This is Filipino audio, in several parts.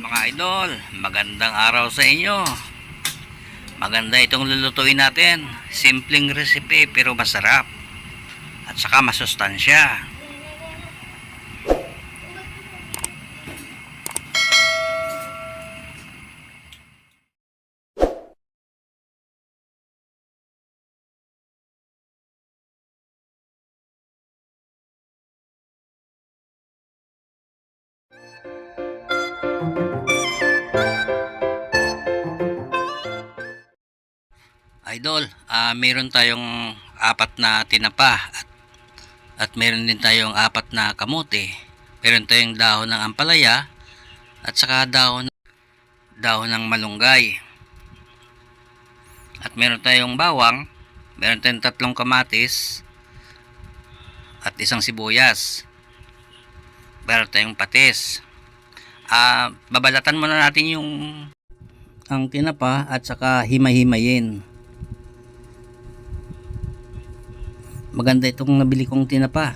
Mga idol, magandang araw sa inyo. Maganda itong lulutuin natin. Simpleng recipe pero masarap. At saka masustansya. Idol, meron tayong apat na tinapa at meron din tayong apat na kamote. Meron tayong dahon ng ampalaya at saka dahon ng malunggay. At meron tayong bawang, meron tayong 3 kamatis at 1 sibuyas. Meron tayong patis. Babalatan muna natin ang tinapa at saka himay-himayin. Maganda itong nabili kong tinapa.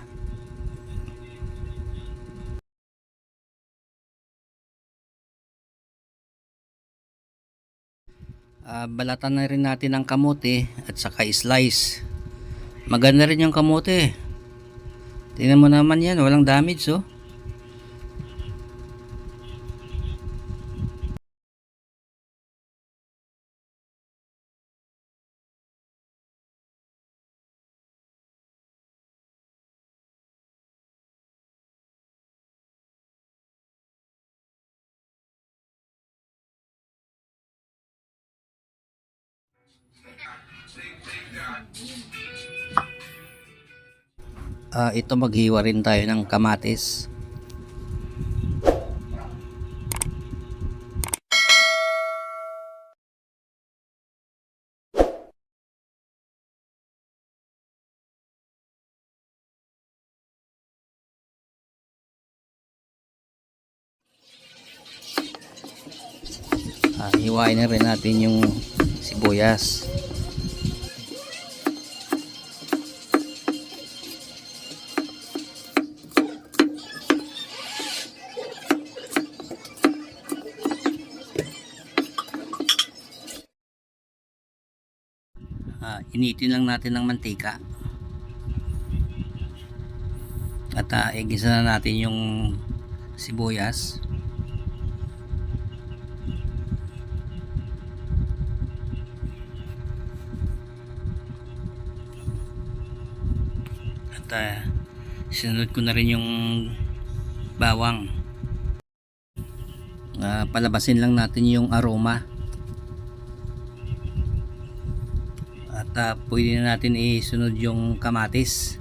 Balatan na rin natin ang kamote at saka slice. Maganda rin yung kamote. Tingnan mo naman yan, walang damage oh. Ito maghiwa rin tayo ng kamatis. Hiwain na rin natin yung sibuyas. Initin lang natin ng mantika at igisa na natin yung sibuyas. At sinunod ko na rin yung bawang. Palabasin lang natin yung aroma. At pwede na natin isunod yung kamatis.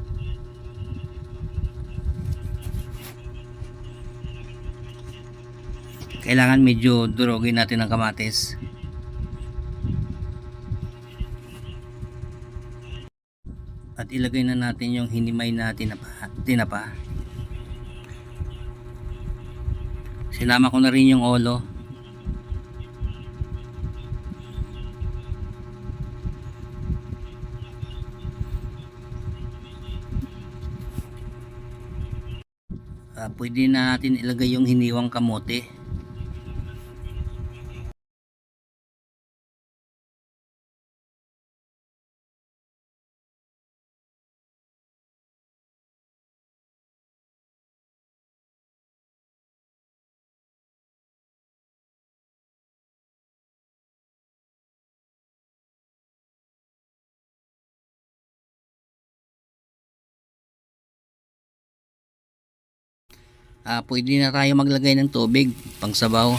Kailangan medyo durogin natin ang kamatis. At ilagay na natin yung hinimay na tinapa. Sinama ko na rin yung olo. Pwede na natin ilagay yung hiniwang kamote. Pwede na tayo maglagay ng tubig pang sabaw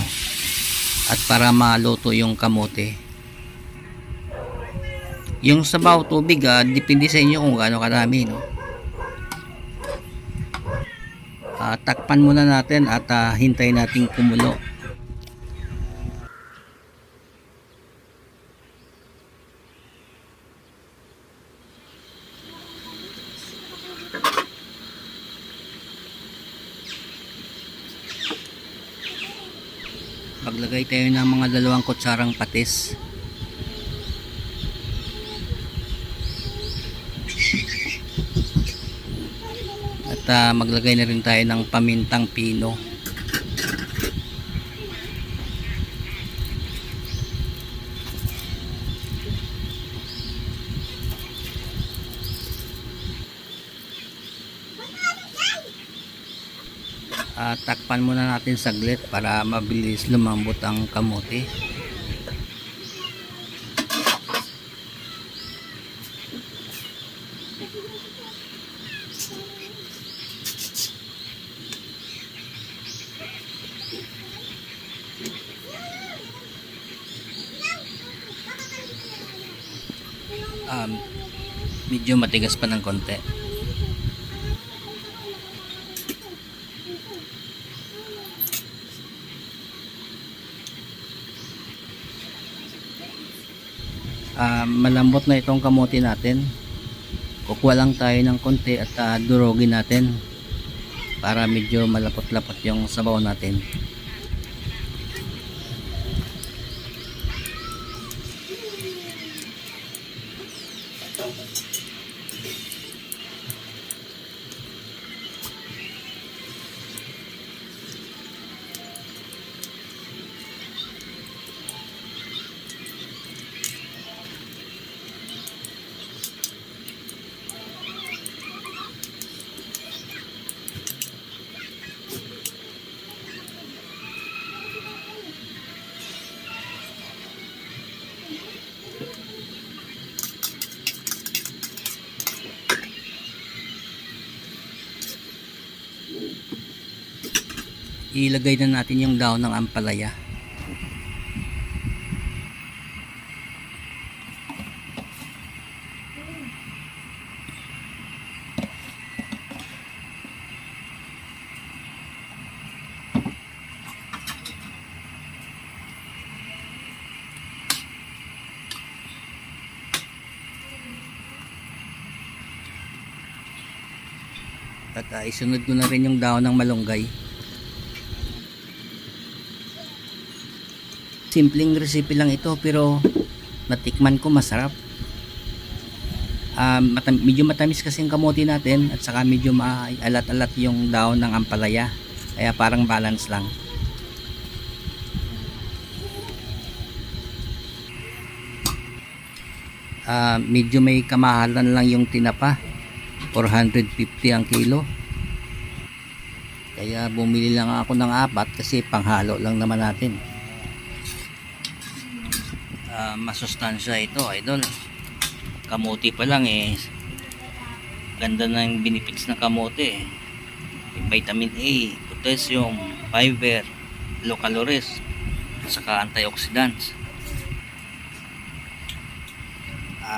at para maluto yung kamote. Yung sabaw tubig depende sa inyo kung gaano karami, no? Takpan muna natin at hintayin natin kumulo. Maglagay tayo ng mga 2 kutsarang patis. At maglagay na rin tayo ng pamintang pino. Takpan muna natin saglit para mabilis lumambot ang kamote. Medyo matigas pa ng konti. Malambot na itong kamote natin. Kukuha lang tayo ng konti at durogin natin para medyo malapot-lapot yung sabaw natin. Ilagay na natin yung daon ng ampalaya. At isunod ko na rin yung daon ng malunggay. Simpleng recipe lang ito pero natikman ko masarap. Medyo matamis kasi yung kamote natin at saka medyo maalat-alat yung daon ng ampalaya. Kaya parang balance lang. Medyo may kamahalan lang yung tinapa. 450 ang kilo. Kaya bumili lang ako ng 4 kasi panghalo lang naman natin. Masustansya ito, idol. Kamote pa lang ganda ng benefits ng kamote. Vitamin A, potassium, fiber, low calories, saka antioxidants.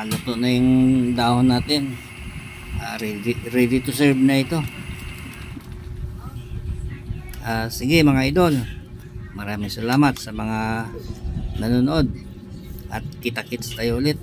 Luto na yung dahon natin. Ready to serve na ito. Sige mga idol, maraming salamat sa mga nanonood at kita-kits tayo ulit.